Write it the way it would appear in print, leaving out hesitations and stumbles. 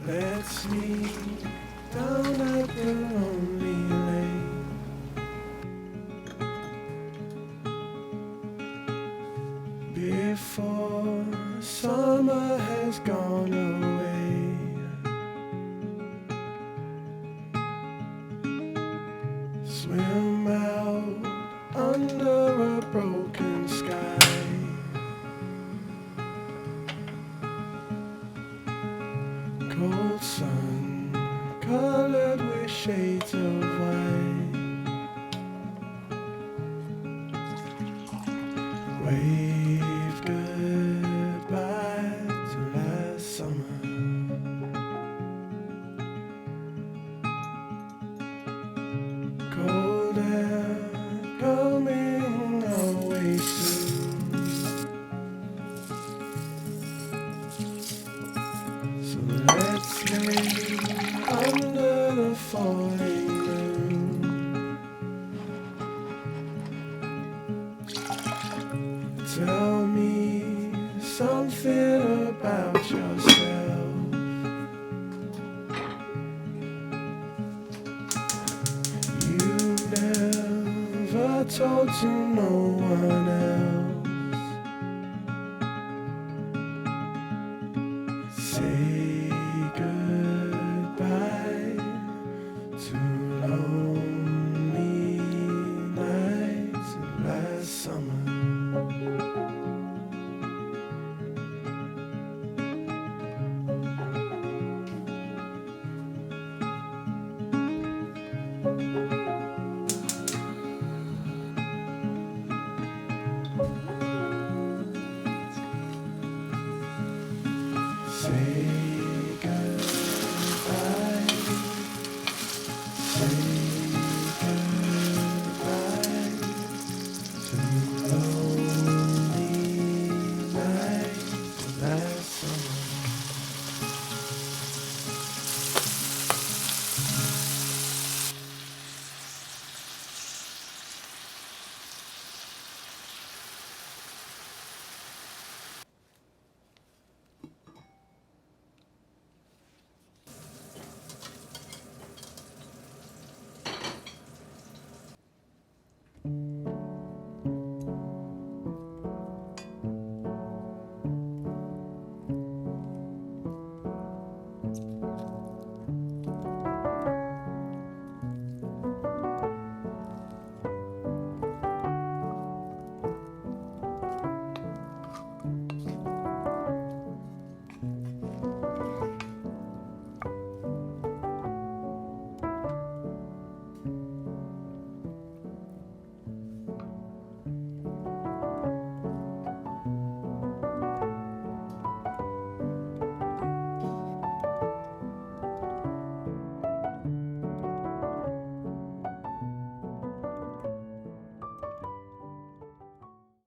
Let's meet down at the lonely lake. Before summer has gone away, swim out under a broken sky. Cold sun colored with shades of white. Wave goodbye to last summer. Cold air coming away soon. So let's lay under the falling moon. Tell me something about yourself. You've never told to no one else. Say goodbye to lonely nights last summer. Say